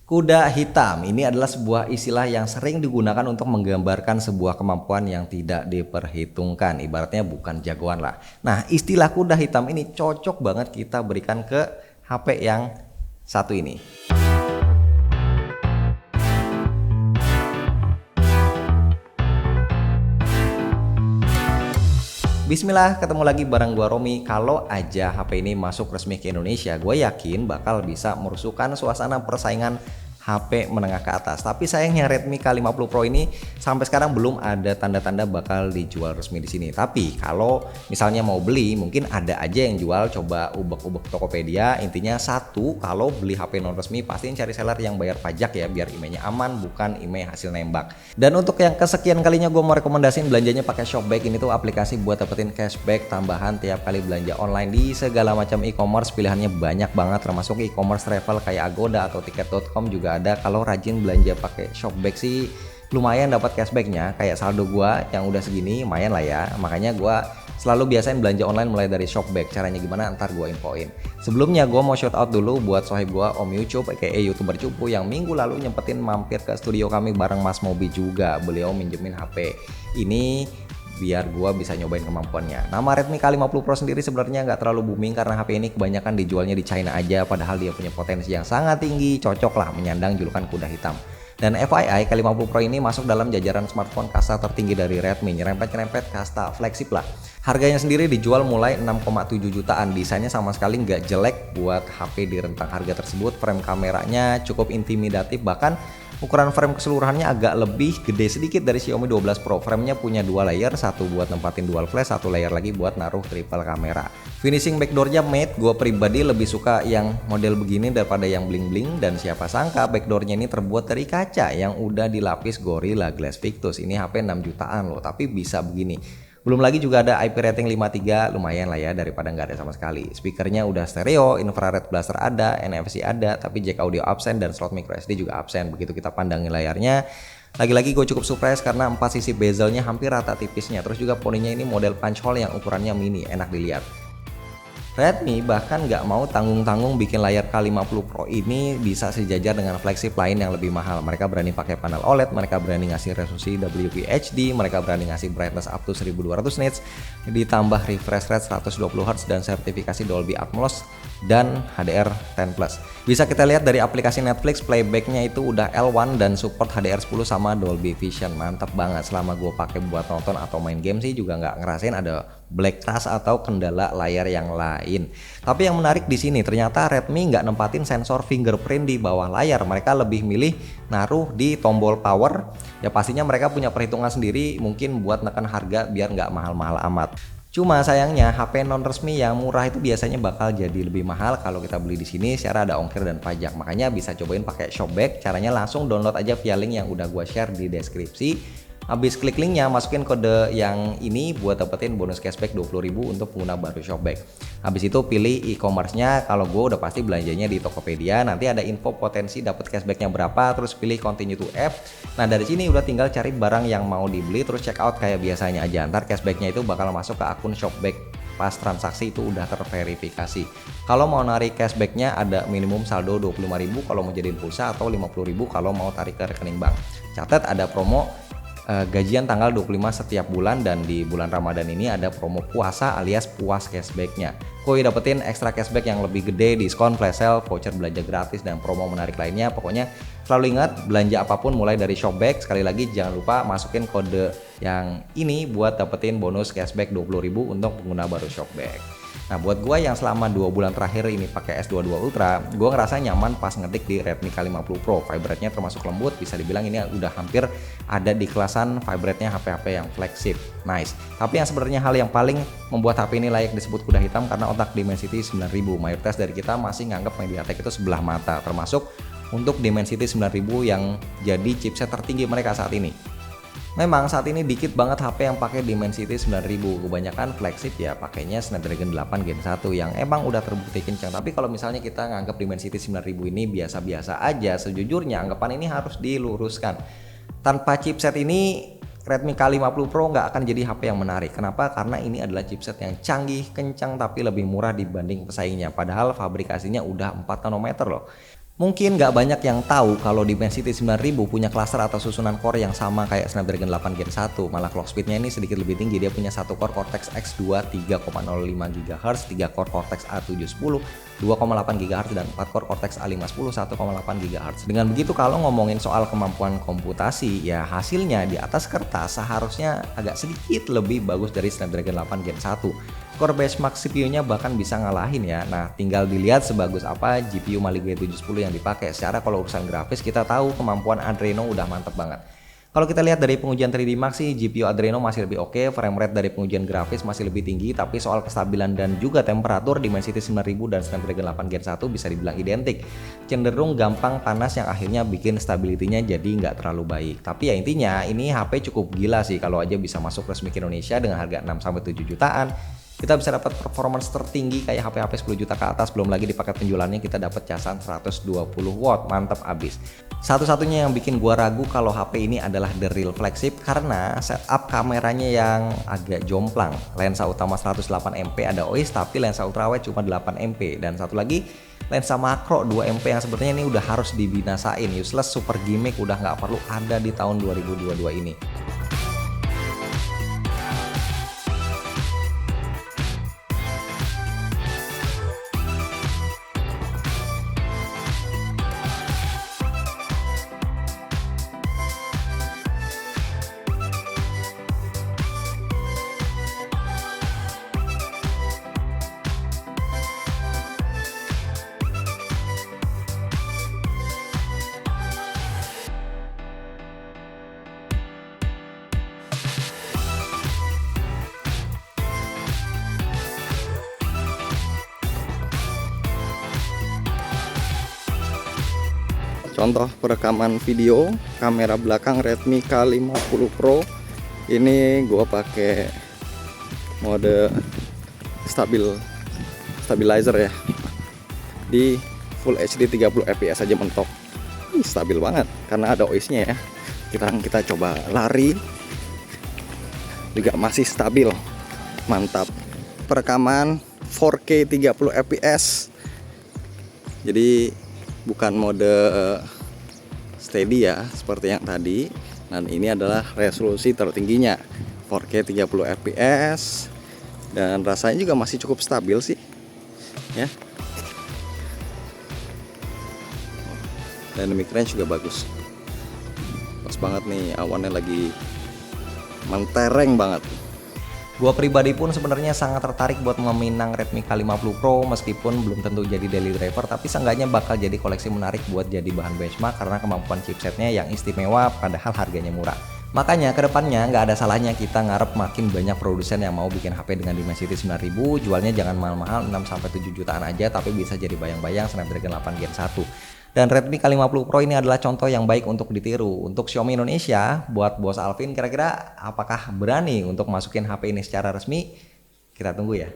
Kuda hitam ini adalah sebuah istilah yang sering digunakan untuk menggambarkan sebuah kemampuan yang tidak diperhitungkan. Ibaratnya bukan jagoan lah. Nah, istilah kuda hitam ini cocok banget kita berikan ke HP yang satu ini. Bismillah, ketemu lagi bareng gua Romi. Kalau aja HP ini masuk resmi ke Indonesia, gue yakin bakal bisa merusuhkan suasana persaingan HP menengah ke atas. Tapi sayangnya Redmi K50 Pro ini sampai sekarang belum ada tanda-tanda bakal dijual resmi di sini. Tapi kalau misalnya mau beli, mungkin ada aja yang jual. Coba ubek-ubek Tokopedia. Intinya satu, kalau beli HP non resmi pastiin cari seller yang bayar pajak ya, biar emailnya aman, bukan email hasil nembak. Dan untuk yang kesekian kalinya gue mau rekomendasiin belanjanya pakai Shopback. Ini tuh aplikasi buat dapetin cashback tambahan tiap kali belanja online di segala macam e-commerce. Pilihannya banyak banget, termasuk e-commerce travel kayak Agoda atau tiket.com juga ada. Kalau rajin belanja pakai Shopback sih lumayan dapat cashbacknya. Kayak saldo gua yang udah segini lumayan lah ya, makanya gua selalu biasain belanja online mulai dari Shopback. Caranya gimana ntar gua infoin. Sebelumnya gua mau shout out dulu buat sohib gua Om Yucup aka YouTuber Cupu yang minggu lalu nyempetin mampir ke studio kami bareng Mas Mobi juga. Beliau minjemin HP ini biar gua bisa nyobain kemampuannya. Nama Redmi K50 Pro sendiri sebenarnya nggak terlalu booming karena HP ini kebanyakan dijualnya di China aja, padahal dia punya potensi yang sangat tinggi, cocok lah menyandang julukan kuda hitam. Dan FYI, K50 Pro ini masuk dalam jajaran smartphone kasta tertinggi dari Redmi, nyerempet-nyerempet kasta flagship lah. Harganya sendiri dijual mulai 6,7 jutaan, desainnya sama sekali nggak jelek buat HP di rentang harga tersebut. Frame kameranya cukup intimidatif, bahkan ukuran frame keseluruhannya agak lebih gede sedikit dari Xiaomi 12 Pro. Framenya punya dua layer, satu buat nempatin dual flash, satu layer lagi buat naruh triple kamera. Finishing backdoornya matte, gue pribadi lebih suka yang model begini daripada yang bling bling. Dan siapa sangka backdoornya ini terbuat dari kaca yang udah dilapis Gorilla Glass Victus. Ini HP 6 jutaan loh, tapi bisa begini. Belum lagi juga ada IP rating 5.3, lumayan lah ya daripada nggak ada sama sekali. Speakernya udah stereo, infrared blaster ada, NFC ada, tapi jack audio absen dan slot micro SD juga absen. Begitu kita pandangin layarnya, lagi-lagi gue cukup surprise karena 4 sisi bezelnya hampir rata tipisnya. Terus juga poninya ini model punch hole yang ukurannya mini, enak dilihat. Redmi bahkan nggak mau tanggung-tanggung bikin layar K50 Pro ini bisa sejajar dengan flagship lain yang lebih mahal. Mereka berani pakai panel OLED, mereka berani ngasih resolusi WQHD, mereka berani ngasih brightness up to 1200 nits, ditambah refresh rate 120Hz dan sertifikasi Dolby Atmos dan HDR10+. Bisa kita lihat dari aplikasi Netflix, playbacknya itu udah L1 dan support HDR10 sama Dolby Vision. Mantep banget. Selama gue pakai buat nonton atau main game sih juga nggak ngerasain ada black crash atau kendala layar yang lain. Tapi yang menarik di sini ternyata Redmi nggak nempatin sensor fingerprint di bawah layar. Mereka lebih milih naruh di tombol power. Ya pastinya mereka punya perhitungan sendiri mungkin buat nekan harga biar nggak mahal-mahal amat. Cuma sayangnya HP non resmi yang murah itu biasanya bakal jadi lebih mahal kalau kita beli di sini secara ada ongkir dan pajak. Makanya bisa cobain pakai Shopback. Caranya langsung download aja via link yang udah gua share di deskripsi. Habis klik linknya, masukin kode yang ini buat dapetin bonus cashback 20.000 untuk pengguna baru Shopback. Habis itu pilih e-commerce-nya. Kalau gue udah pasti belanjanya di Tokopedia. Nanti ada info potensi dapat cashbacknya berapa, terus pilih continue to app. Nah dari sini udah tinggal cari barang yang mau dibeli, terus check out kayak biasanya aja. Ntar cashbacknya itu bakal masuk ke akun Shopback pas transaksi itu udah terverifikasi. Kalau mau narik cashbacknya ada minimum saldo 25.000 kalau mau jadiin pulsa atau 50.000 kalau mau tarik ke rekening bank. Catat ada promo gajian tanggal 25 setiap bulan, dan di bulan Ramadan ini ada promo puasa alias puas cashbacknya. Koi dapetin ekstra cashback yang lebih gede, diskon, flash sale, voucher belanja gratis, dan promo menarik lainnya. Pokoknya selalu ingat, belanja apapun mulai dari Shopback. Sekali lagi jangan lupa masukin kode yang ini buat dapetin bonus cashback 20.000 untuk pengguna baru Shopback. Nah buat gue yang selama 2 bulan terakhir ini pakai S22 Ultra, gue ngerasa nyaman pas ngetik di Redmi K50 Pro. Vibrate-nya termasuk lembut, bisa dibilang ini udah hampir ada di kelasan vibrate-nya HP-HP yang flagship. Nice. Tapi yang sebenarnya hal yang paling membuat HP ini layak disebut kuda hitam karena otak Dimensity 9000. Mayoritas dari kita masih nganggap MediaTek itu sebelah mata, termasuk untuk Dimensity 9000 yang jadi chipset tertinggi mereka saat ini. Memang saat ini dikit banget HP yang pakai Dimensity 9000, kebanyakan flagship ya pakainya Snapdragon 8 Gen 1 yang emang udah terbukti kencang. Tapi kalau misalnya kita nganggap Dimensity 9000 ini biasa-biasa aja, sejujurnya anggapan ini harus diluruskan. Tanpa chipset ini Redmi K50 Pro nggak akan jadi HP yang menarik. Kenapa? Karena ini adalah chipset yang canggih, kencang, tapi lebih murah dibanding pesaingnya. Padahal fabrikasinya udah 4 nanometer loh. Mungkin nggak banyak yang tahu kalau Dimensity 9000 punya cluster atau susunan core yang sama kayak Snapdragon 8 Gen 1, malah clock speednya ini sedikit lebih tinggi. Dia punya satu core Cortex X2 3,05 GHz, 3 core Cortex A710 2,8 GHz, dan 4 core Cortex A510 1,8 GHz. Dengan begitu kalau ngomongin soal kemampuan komputasi, ya hasilnya di atas kertas seharusnya agak sedikit lebih bagus dari Snapdragon 8 Gen 1. Core benchmark CPU-nya bahkan bisa ngalahin ya. Nah, tinggal dilihat sebagus apa GPU Mali G710 yang dipakai. Secara kalau urusan grafis kita tahu kemampuan Adreno udah mantep banget. Kalau kita lihat dari pengujian 3D Max sih, GPU Adreno masih lebih oke, frame rate dari pengujian grafis masih lebih tinggi, tapi soal kestabilan dan juga temperatur Dimensity 9000 dan Snapdragon 8 Gen 1 bisa dibilang identik. Cenderung gampang panas yang akhirnya bikin stability-nya jadi nggak terlalu baik. Tapi ya intinya ini HP cukup gila sih kalau aja bisa masuk resmi ke Indonesia dengan harga 6-7 jutaan. Kita bisa dapat performance tertinggi kayak HP-HP 10 juta ke atas, belum lagi di paket penjualannya kita dapat casan 120 watt, mantap abis. Satu-satunya yang bikin gua ragu kalau HP ini adalah the real flagship karena setup kameranya yang agak jomplang. Lensa utama 108 MP ada OIS, tapi lensa ultrawide cuma 8 MP, dan satu lagi lensa makro 2 MP yang sepertinya ini udah harus dibinasain. Useless, super gimmick, udah nggak perlu ada di tahun 2022 ini. Contoh perekaman video kamera belakang Redmi K50 Pro. Ini gua pakai mode stabilizer ya. Di Full HD 30 fps aja mentok. Stabil banget karena ada OIS-nya ya. Kita coba lari juga masih stabil. Mantap. Perekaman 4K 30 fps. Jadi bukan mode steady ya seperti yang tadi, dan ini adalah resolusi tertingginya 4K 30 fps, dan rasanya juga masih cukup stabil sih ya. Dynamic range juga bagus, pas banget nih, awannya lagi mentereng banget. Gua pribadi pun sebenarnya sangat tertarik buat meminang Redmi K50 Pro, meskipun belum tentu jadi daily driver, tapi seenggaknya bakal jadi koleksi menarik buat jadi bahan benchmark karena kemampuan chipsetnya yang istimewa padahal harganya murah. Makanya kedepannya nggak ada salahnya kita ngarep makin banyak produsen yang mau bikin HP dengan Dimensity 9000, jualnya jangan mahal-mahal 6-7 jutaan aja, tapi bisa jadi bayang-bayang Snapdragon 8 Gen 1. Dan Redmi K50 Pro ini adalah contoh yang baik untuk ditiru. Untuk Xiaomi Indonesia, buat Bos Alvin, kira-kira apakah berani untuk masukin HP ini secara resmi? Kita tunggu ya.